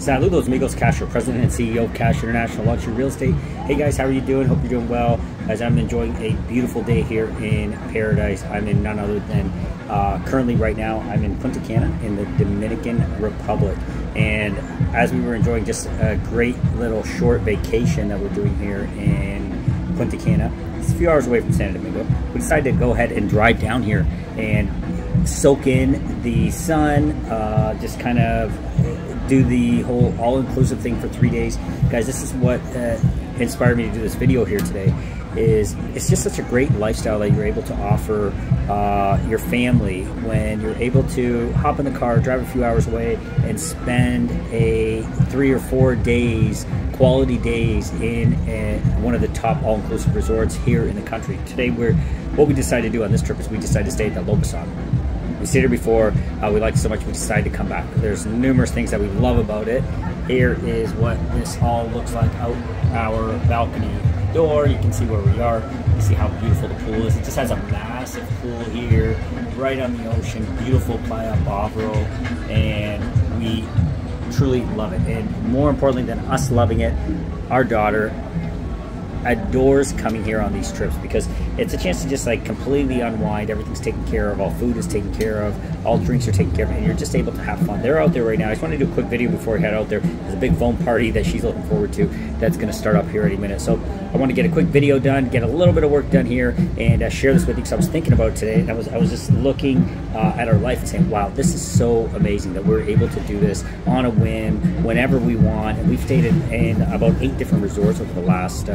Saludos amigos, Ksh, President and CEO of KASH International Luxury Real Estate. Hey guys, how are you doing? Hope you're doing well. As I'm enjoying a beautiful day here in paradise. I'm in none other than, currently right now, I'm in Punta Cana in the Dominican Republic. And as we were enjoying just a great little short vacation that we're doing here in Punta Cana, it's a few hours away from Santo Domingo, we decided to go ahead and drive down here and soak in the sun, just kind of do the whole all-inclusive thing for 3 days. Guys, this is what inspired me to do this video here today. It's just such a great lifestyle that you're able to offer your family when you're able to hop in the car, drive a few hours away, and spend a 3 or 4 days, quality days in one of the top all-inclusive resorts here in the country. Today, what we decided to do on this trip is we decided to stay at the Locasan. We stayed here before, we liked it so much we decided to come back. There's numerous things that we love about it. Here is what this all looks like out our balcony door. You can see where we are. You see how beautiful the pool is. It just has a massive pool here, right on the ocean, beautiful Playa Bavaro, and we truly love it. And more importantly than us loving it, our daughter adores coming here on these trips because it's a chance to just like completely unwind. Everything's taken care of, all food is taken care of, all drinks are taken care of, and you're just able to have fun. They're out there right now. I just want to do a quick video before we head out there. There's a big foam party that she's looking forward to that's going to start up here any minute. So I want to get a quick video done, get a little bit of work done here, and share this with you because I was thinking about it today. And I was just looking at our life and saying, wow, this is so amazing that we're able to do this on a whim whenever we want. And we've stayed in about 8 different resorts over the last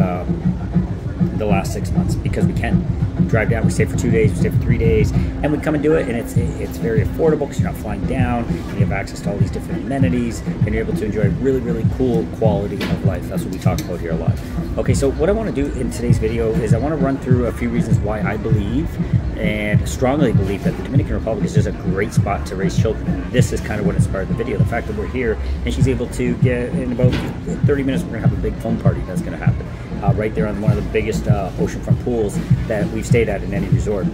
6 months because we can. We drive down, we stay for 2 days, we stay for 3 days, and we come and do it, and it's very affordable because you're not flying down, and you have access to all these different amenities, and you're able to enjoy really, really cool quality of life. That's what we talk about here a lot. Okay, so what I want to do in today's video is I want to run through a few reasons why I believe and strongly believe that the Dominican Republic is just a great spot to raise children. And this is kind of what inspired the video. The fact that we're here and she's able to get, in about 30 minutes, we're going to have a big foam party that's going to happen right there on one of the biggest oceanfront pools that we've stayed at in any resort.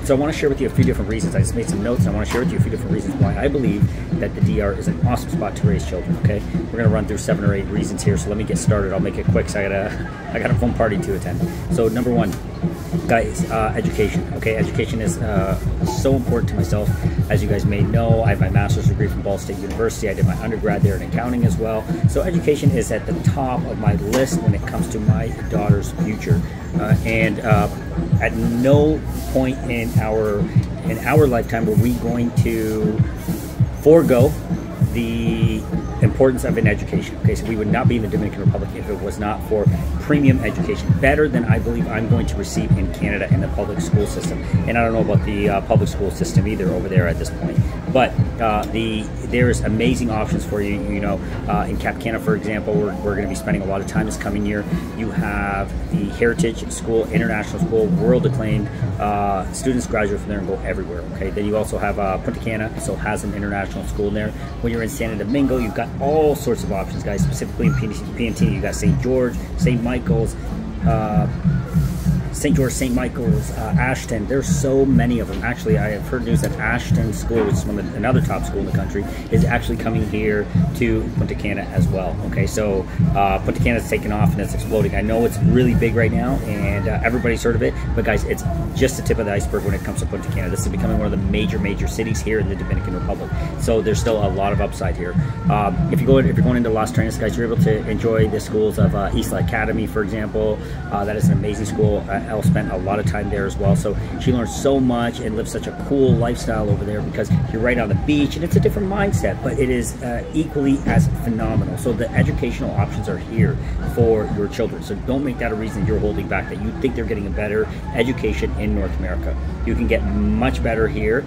So I want to share with you a few different reasons. I just made some notes and I want to share with you a few different reasons why I believe that the DR is an awesome spot to raise children, okay? We're going to run through 7 or 8 reasons here, so let me get started. I'll make it quick because I got a fun party to attend. So number 1, guys, education, okay? Education is so important to myself. As you guys may know, I have my master's degree from Ball State University. I did my undergrad there in accounting as well. So education is at the top of my list when it comes to my daughter's future. At no point in our lifetime were we going to forego the importance of an education. Okay, so we would not be in the Dominican Republic if it was not for premium education, better than I believe I'm going to receive in Canada in the public school system. And I don't know about the public school system either over there at this point. But there's amazing options for you. You know, in Cap Cana, for example, we're going to be spending a lot of time this coming year. You have the Heritage School, International School, world acclaimed. Students graduate from there and go everywhere. Okay, then you also have Punta Cana, so has an international school in there. When you're in Santo Domingo, you've got all sorts of options, guys. Specifically in PNT, you got St. George, St. Michael's, St. George, St. Michael's, Ashton. There's so many of them. Actually, I have heard news that Ashton School, which is another top school in the country, is actually coming here to Punta Cana as well. Okay, so Punta Cana is taking off and it's exploding. I know it's really big right now, and everybody's heard of it, but guys, it's just the tip of the iceberg when it comes to Punta Cana. This is becoming one of the major cities here in the Dominican Republic. So there's still a lot of upside here. If you're going into Las Trenas, guys, you're able to enjoy the schools of Isla Academy, for example. That is an amazing school. Elle spent a lot of time there as well, so she learned so much and lives such a cool lifestyle over there because you're right on the beach and it's a different mindset, but it is equally as phenomenal. So the educational options are here for your children, so don't make that a reason you're holding back, that you think they're getting a better education in North America. You can get much better here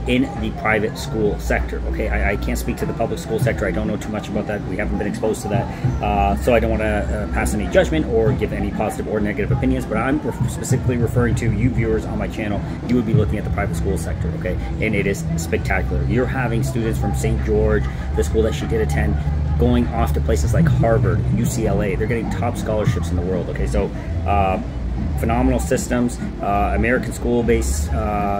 in the private school sector. Okay, I can't speak to the public school sector. I don't know too much about that. We haven't been exposed to that, so I don't want to pass any judgment or give any positive or negative opinions, but I'm specifically referring to you viewers on my channel. You would be looking at the private school sector, okay? And it is spectacular. You're having students from St. George, the school that she did attend, going off to places like Harvard, UCLA. They're getting top scholarships in the world, okay? So phenomenal systems. American school-based,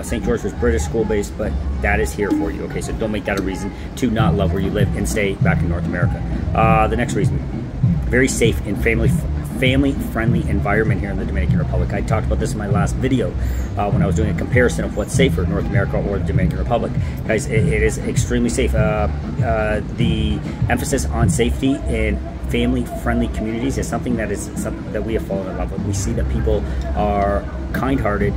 St. George was British school-based, but that is here for you, okay? So don't make that a reason to not love where you live and stay back in North America. The next reason, very safe and family-friendly environment here in the Dominican Republic. I talked about this in my last video when I was doing a comparison of what's safer, North America or the Dominican Republic. Guys, it is extremely safe. The emphasis on safety and family-friendly communities is something that we have fallen in love with. We see that people are kind-hearted.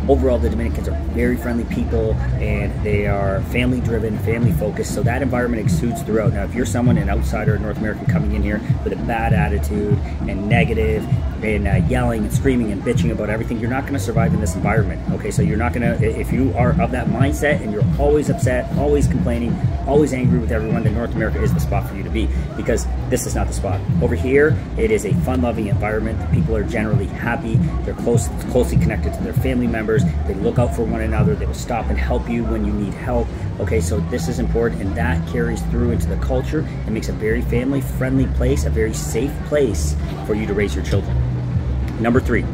Overall, the Dominicans are very friendly people, and they are family-driven, family-focused, so that environment exudes throughout. Now, if you're someone, an outsider, a North American coming in here with a bad attitude and negative and yelling and screaming and bitching about everything, you're not going to survive in this environment, okay? So you're not going to, if you are of that mindset and you're always upset, always complaining, always angry with everyone, then North America is the spot for you to be, because this is not the spot. Over here, it is a fun-loving environment. The people are generally happy. They're closely connected to their family members. They look out for one another. They will stop and help you when you need help. Okay, so this is important, and that carries through into the culture and makes a very family-friendly place, a very safe place for you to raise your children. Number 3,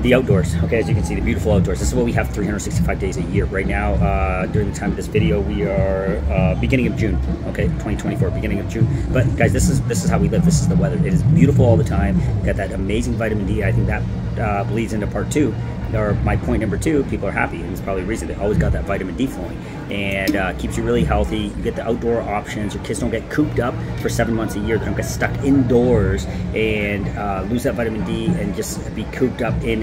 the outdoors. Okay, as you can see, the beautiful outdoors. This is what we have 365 days a year. Right now, during the time of this video, we are beginning of June. Okay, 2024, beginning of June. But guys, this is how we live. This is the weather. It is beautiful all the time. Got that amazing vitamin D. I think that bleeds into part 2. Or my point number 2, people are happy, and it's probably a reason. They always got that vitamin D flowing, and keeps you really healthy. You get the outdoor options. Your kids don't get cooped up for 7 months a year. They don't get stuck indoors and lose that vitamin D and just be cooped up in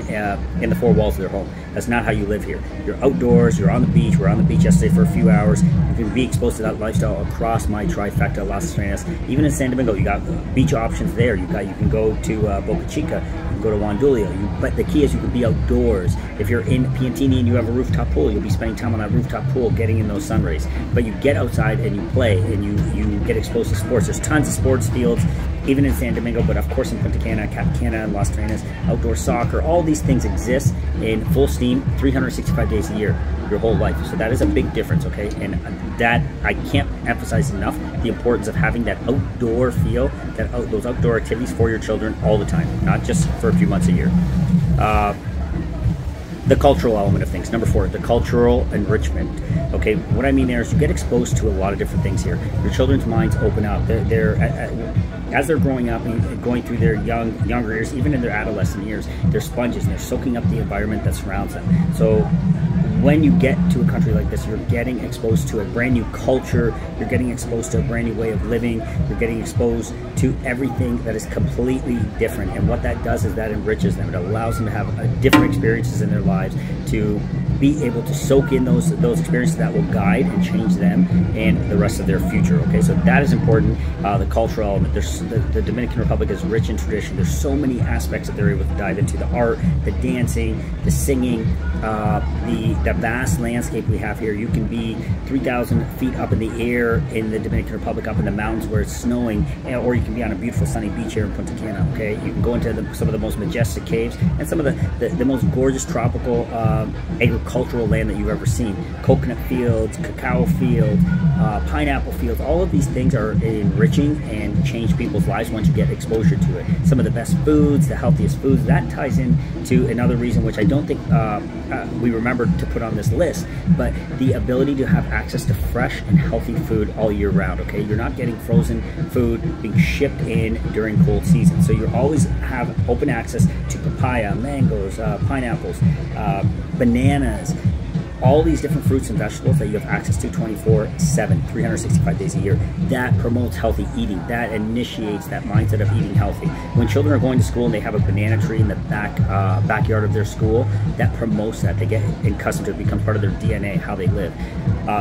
the 4 walls of their home. That's not how you live here. You're outdoors. You're on the beach. We're on the beach yesterday for a few hours. You can be exposed to that lifestyle across my trifecta, Las Terrenas. Even in San Domingo, you got beach options there. You can go to Boca Chica. You can go to Wandulio. But the key is you can be outdoors. If you're in Piantini and you have a rooftop pool, you'll be spending time on that rooftop pool getting in those sun rays. But you get outside and you play and you get exposed to sports. There's tons of sports fields, even in San Domingo, but of course in Punta Cana, CANA, and Las Terrenas, outdoor soccer. All these things exist in full steam 365 days a year, your whole life. So that is a big difference, okay? And that, I can't emphasize enough the importance of having that outdoor feel, those outdoor activities for your children all the time, not just for a few months a year. The cultural element of things. Number 4, the cultural enrichment. Okay, what I mean there is you get exposed to a lot of different things here. Your children's minds open up. As they're growing up and going through their younger years, even in their adolescent years, they're sponges and they're soaking up the environment that surrounds them. So when you get to a country like this, you're getting exposed to a brand new culture, you're getting exposed to a brand new way of living, you're getting exposed to everything that is completely different. And what that does is that enriches them. It allows them to have different experiences in their lives, to be able to soak in those experiences that will guide and change them and the rest of their future. Okay, so that is important. The cultural element. The Dominican Republic is rich in tradition. There's so many aspects that they're able to dive into: the art, the dancing, the singing, the vast landscape we have here. You can be 3,000 feet up in the air in the Dominican Republic, up in the mountains where it's snowing, or you can be on a beautiful sunny beach here in Punta Cana. Okay, you can go into some of the most majestic caves and some of the most gorgeous tropical agricultural land that you've ever seen. Coconut fields, cacao fields, pineapple fields. All of these things are enriching and change people's lives once you get exposure to it. Some of the best foods, the healthiest foods. That ties into another reason, which I don't think we remember to put on this list, but the ability to have access to fresh and healthy food all year round. Okay, you're not getting frozen food being shipped in during cold season, so you always have open access to papaya, mangoes, pineapples, bananas, all these different fruits and vegetables that you have access to 24/7, 365 days a year. That promotes healthy eating. That initiates that mindset of eating healthy. When children are going to school and they have a banana tree in the backyard of their school, that promotes that. They get accustomed to it. It becomes part of their DNA, how they live.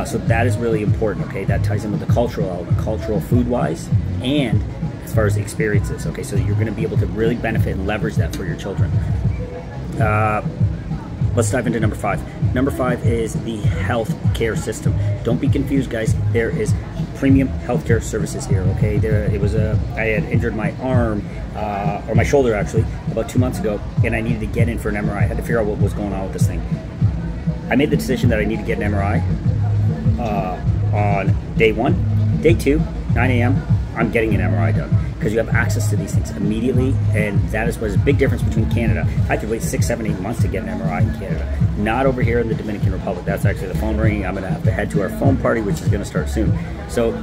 So that is really important, okay? That ties in with the cultural element, cultural food-wise, and as far as experiences, okay? So you're gonna be able to really benefit and leverage that for your children. Let's dive into number 5. Number 5 is the health care system. Don't be confused, guys. There is premium healthcare services here, okay? I had injured my arm, or my shoulder actually, about 2 months ago, and I needed to get in for an MRI. I had to figure out what was going on with this thing. I made the decision that I need to get an MRI on day 1. Day 2, 9 a.m., I'm getting an MRI done. because you have access to these things immediately, and that is what is a big difference between Canada. I could wait 6, 7, 8 months to get an MRI in Canada. Not over here in the Dominican Republic. That's actually the phone ringing. I'm going to have to head to our phone party, which is going to start soon. So,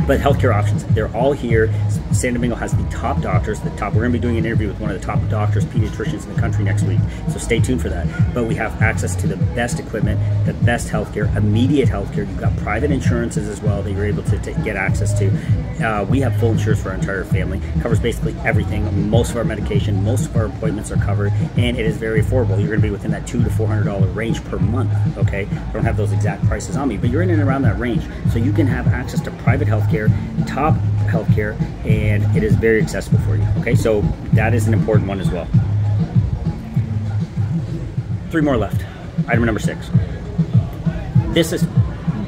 but healthcare options, they're all here. San Domingo has the top doctors, we're going to be doing an interview with one of the top doctors, pediatricians in the country next week, so stay tuned for that. But we have access to the best equipment, the best healthcare, immediate healthcare. You've got private insurances as well that you're able to get access to. We have full insurance for our entire family. It covers basically everything. Most of our medication, most of our appointments are covered, and it is very affordable. You're going to be within that $200 to $400 range per month, okay? I don't have those exact prices on me, but you're in and around that range. So you can have access to private healthcare, top healthcare, and it is very accessible for you. Okay, so that is an important one as well. 3 more left. Item number 6. This has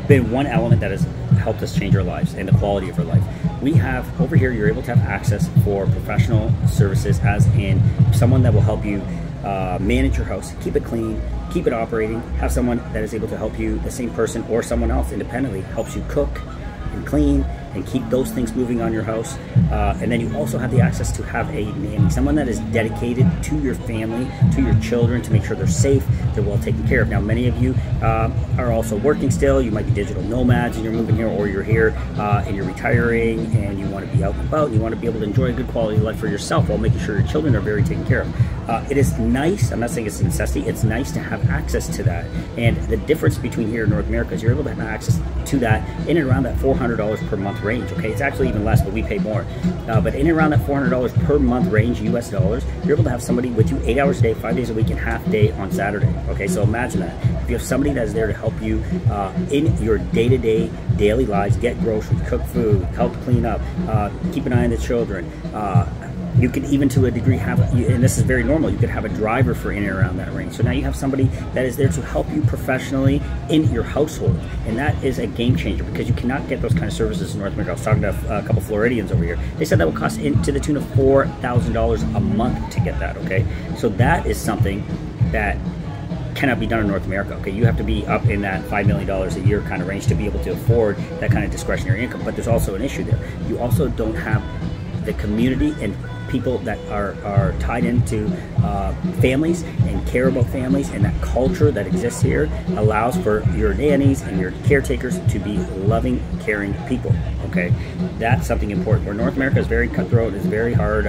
been one element that has helped us change our lives and the quality of our life. We have over here, you're able to have access for professional services, as in someone that will help you manage your house, keep it clean, keep it operating, have someone that is able to help you, the same person or someone else independently helps you cook and clean and keep those things moving on your house. And then you also have the access to have a nanny, someone that is dedicated to your family, to your children, to make sure they're safe, they're well taken care of. Now, many of you are also working still. You might be digital nomads and you're moving here, or you're here and you're retiring and you want to be out and about and you want to be able to enjoy a good quality of life for yourself while making sure your children are very taken care of. It is nice, I'm not saying it's a necessity, it's nice to have access to that. And the difference between here in North America is you're able to have access to that in and around that $400 per month range. Okay, it's actually even less, but we pay more. But in and around that $400 per month range, US dollars, you're able to have somebody with you 8 hours a day, 5 days a week, and half day on Saturday. Okay, so imagine that. If you have somebody that's there to help you in your day-to-day, daily lives, get groceries, cook food, help clean up, keep an eye on the children. You could even, to a degree, have, and this is very normal, you could have a driver for in and around that range. So now you have somebody that is there to help you professionally in your household. And that is a game changer, because you cannot get those kind of services in North America. I was talking to a couple Floridians over here. They said that would cost to the tune of $4,000 a month to get that, okay? So that is something that cannot be done in North America. Okay, you have to be up in that $5 million a year kind of range to be able to afford that kind of discretionary income. But there's also an issue there. You also don't have the community and people that are tied into families and care about families, and that culture that exists here allows for your nannies and your caretakers to be loving, caring people. Okay, that's something important. Where North America is very cutthroat, it's very hard.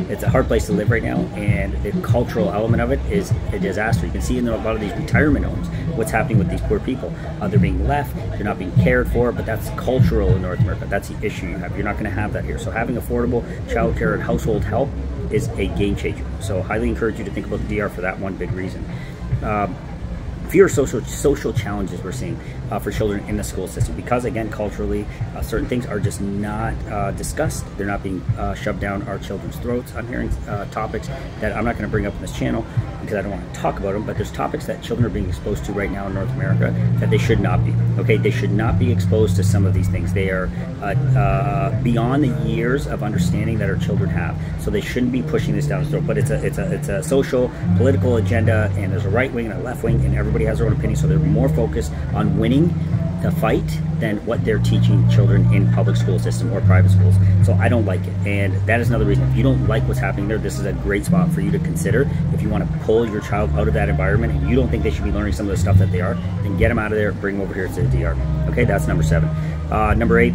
It's a hard place to live right now, and the cultural element of it is a disaster. You can see in a lot of these retirement homes what's happening with these poor people. They're being left, they're not being cared for, but that's cultural in North America. That's the issue you have. You're not going to have that here. So having affordable childcare and household help is a game changer. So highly encourage you to think about the DR for that one big reason. Fewer social challenges we're seeing for children in the school system, because again, culturally, certain things are just not discussed. They're not being shoved down our children's throats. I'm hearing topics that I'm not going to bring up in this channel because I don't want to talk about them, but there's topics that children are being exposed to right now in North America that they should not be. Okay, they should not be exposed to some of these things. They are beyond the years of understanding that our children have, so they shouldn't be pushing this down the throat. But it's a social, political agenda, and there's a right wing and a left wing, and everybody has their own opinion, so they're more focused on winning the fight than what they're teaching children in public school system or private schools. So I don't like it, and that is another reason. If you don't like what's happening there, this is a great spot for you to consider. If you want to pull your child out of that environment and you don't think they should be learning some of the stuff that they are, then get them out of there, bring them over here to the DR. Okay, that's number 7. Number 8,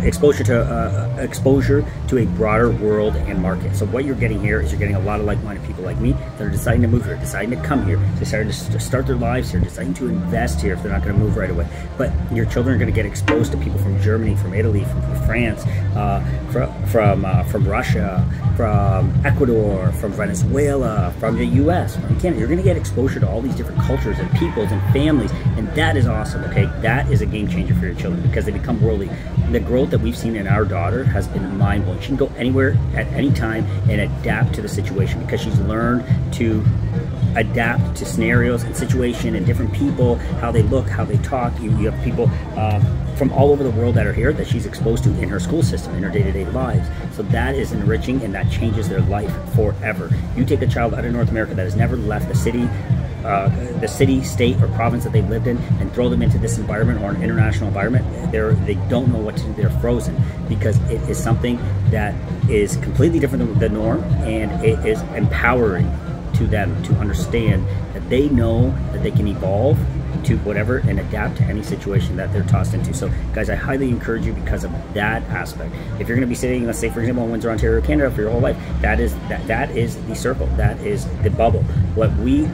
exposure to a broader world and market. So what you're getting here is you're getting a lot of like-minded people like me that are deciding to move here, deciding to come here, deciding to start their lives here, deciding to invest here if they're not going to move right away. But your children are going to get exposed to people from Germany, from Italy, from France, from Russia, from Ecuador, from Venezuela, from the US, from Canada. You're going to get exposure to all these different cultures and peoples and families, and that is awesome. Okay, that is a game changer for your children because they become worldly. The growth that we've seen in our daughter has been mind-blowing. She can go anywhere at any time and adapt to the situation because she's learned to adapt to scenarios and situation and different people, how they look, how they talk. You have people from all over the world that are here that she's exposed to in her school system, in her day-to-day lives. So that is enriching, and that changes their life forever. You take a child out of North America that has never left the city, state, or province that they've lived in, and throw them into this environment or an international environment, they don't know what to do. They're frozen, because it is something that is completely different than the norm, and it is empowering to them to understand that they know that they can evolve to whatever and adapt to any situation that they're tossed into. So guys, I highly encourage you because of that aspect. If you're going to be sitting, let's say for example in Windsor, Ontario, Canada for your whole life, that is the circle, that is the bubble. What we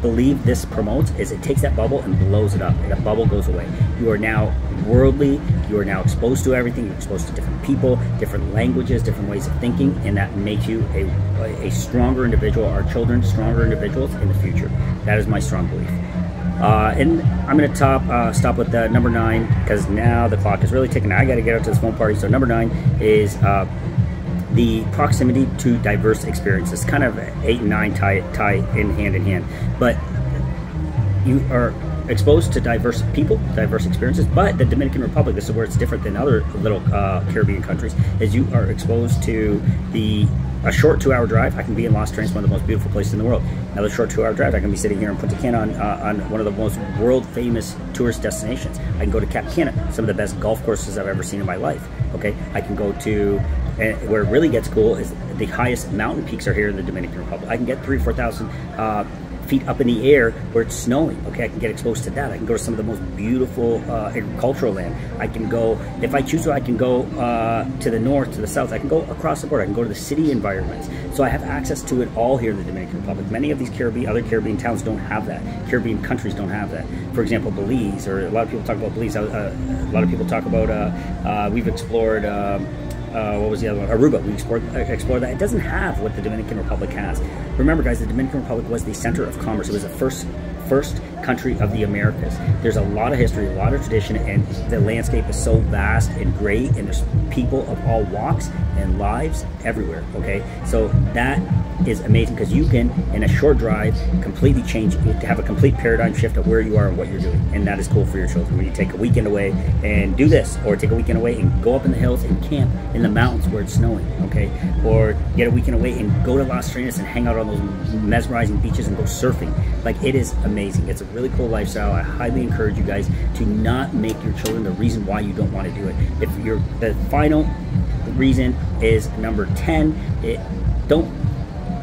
believe this promotes is it takes that bubble and blows it up, and the bubble goes away. You are now worldly, you are now exposed to everything, you're exposed to different people, different languages, different ways of thinking, and that makes you a stronger individual, our children stronger individuals in the future. That is my strong belief. And I'm going to stop with number 9, because now the clock is really ticking. I got to get out to this phone party. So number 9 is the proximity to diverse experiences. Kind of 8 and 9 tie in hand, but you are exposed to diverse people, diverse experiences. But the Dominican Republic, this is where it's different than other little Caribbean countries, is you are exposed to a short 2-hour drive. I can be in Los Trains, one of the most beautiful places in the world. Another short 2-hour drive, I can be sitting here in Punta Cana on one of the most world famous tourist destinations. I can go to CANA, some of the best golf courses I've ever seen in my life. Okay, I can go to, where it really gets cool is the highest mountain peaks are here in the Dominican Republic. I can get 3,000 or 4,000 feet up in the air where it's snowing. Okay, I can get exposed to that. I can go to some of the most beautiful agricultural land. I can go, if I choose to, I can go to the north, to the south. I can go across the border. I can go to the city environments. So I have access to it all here in the Dominican Republic. Many of these other Caribbean towns don't have that. Caribbean countries don't have that. For example, Belize, or a lot of people talk about Belize. A lot of people talk about, we've explored, what was the other one? Aruba. We explored that. It doesn't have what the Dominican Republic has. Remember, guys, the Dominican Republic was the center of commerce. It was the first country of the Americas. There's a lot of history, a lot of tradition, and the landscape is so vast and great, and there's people of all walks and lives everywhere. Okay, so that is amazing, because you can, in a short drive, completely change, have a complete paradigm shift of where you are and what you're doing, and that is cool for your children. When you take a weekend away and do this, or take a weekend away and go up in the hills and camp in the mountains where it's snowing, okay, or get a weekend away and go to Los Traines and hang out on those mesmerizing beaches and go surfing. Like, it is amazing. It's a really cool lifestyle. I highly encourage you guys to not make your children the reason why you don't want to do it. If the final reason is number 10, don't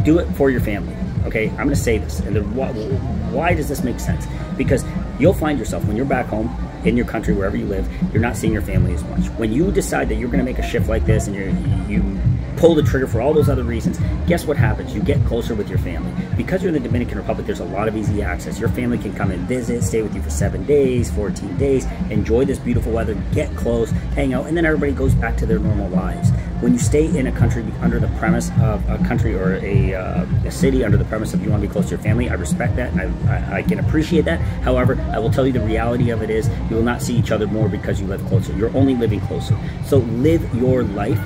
do it for your family. Okay, I'm going to say this, and why does this make sense? Because you'll find yourself, when you're back home in your country, wherever you live, you're not seeing your family as much. When you decide that you're going to make a shift like this, and you pull the trigger for all those other reasons, guess what happens? You get closer with your family. Because you're in the Dominican Republic, there's a lot of easy access. Your family can come and visit, stay with you for 7 days, 14 days, enjoy this beautiful weather, get close, hang out, and then everybody goes back to their normal lives. When you stay in a country under the premise of a country or a city under the premise of you want to be close to your family, I respect that, and I can appreciate that. However, I will tell you the reality of it is you will not see each other more because you live closer. You're only living closer. So live your life,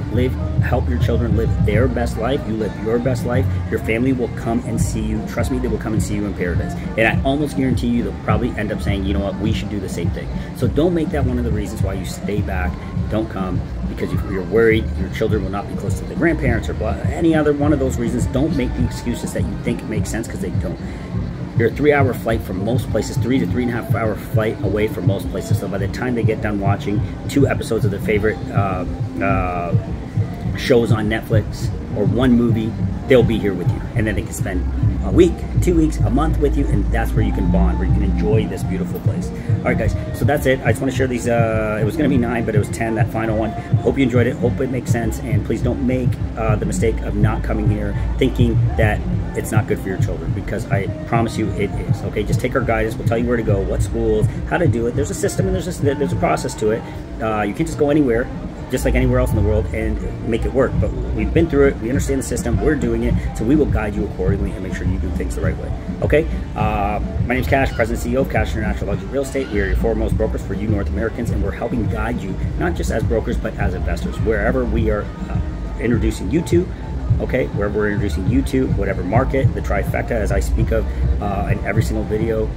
help your children live their best life. You live your best life. Your family will come and see you. Trust me, they will come and see you in paradise. And I almost guarantee you they'll probably end up saying, you know what, we should do the same thing. So don't make that one of the reasons why you stay back. Don't come because you're worried your children will not be close to the grandparents, or any other one of those reasons. Don't make the excuses that you think make sense, because they don't. You're a 3-hour flight from most places, 3 to 3.5 hour flight away from most places. So by the time they get done watching 2 episodes of their favorite shows on Netflix or 1 movie, they'll be here with you, and then they can spend a week, 2 weeks, a month with you, and that's where you can bond, where you can enjoy this beautiful place. All right, guys, so that's it. I just want to share these. It was going to be 9, but it was 10, that final one. Hope you enjoyed it. Hope it makes sense, and please don't make the mistake of not coming here thinking that it's not good for your children, because I promise you it is. Okay, just take our guidance. We'll tell you where to go, what schools, how to do it. There's a system, and there's a process to it. You can't just go anywhere, just like anywhere else in the world, and make it work. But we've been through it, we understand the system, we're doing it, so we will guide you accordingly and make sure you do things the right way. Okay, my name's Ksh, President and CEO of KASH International Luxury Real Estate. We are your foremost brokers for you North Americans, and we're helping guide you, not just as brokers, but as investors. Wherever we are introducing you to, okay, where we're introducing you to whatever market, the trifecta, as I speak of in every single video.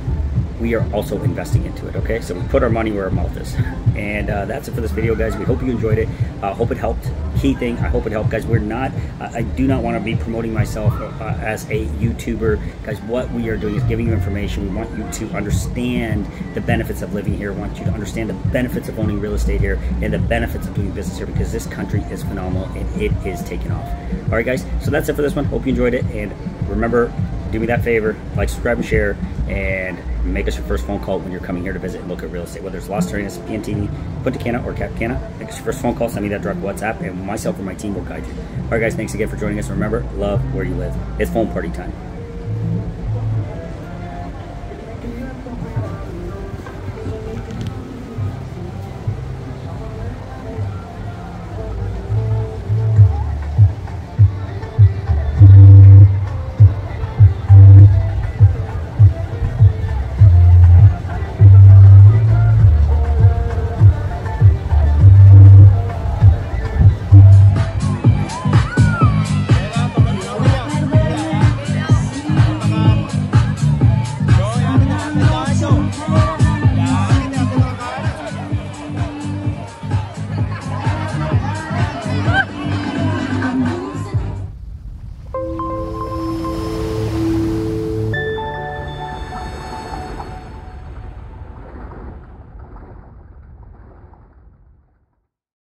We are also investing into it, okay? So we put our money where our mouth is. And that's it for this video, guys. We hope you enjoyed it. Hope it helped. Key thing, I hope it helped, guys. We're not, I do not want to be promoting myself as a YouTuber. Guys, what we are doing is giving you information. We want you to understand the benefits of living here. We want you to understand the benefits of owning real estate here and the benefits of doing business here, because this country is phenomenal and it is taking off. All right, guys, so that's it for this one. Hope you enjoyed it. And remember, do me that favor, like, subscribe, and share, and make us your first phone call when you're coming here to visit and look at real estate, whether it's Las Terrenas, PNT, Punta Cana, or Cap Cana. Make us your first phone call, send me that direct WhatsApp, and myself or my team will guide you. All right, guys, thanks again for joining us. Remember, love where you live. It's phone party time.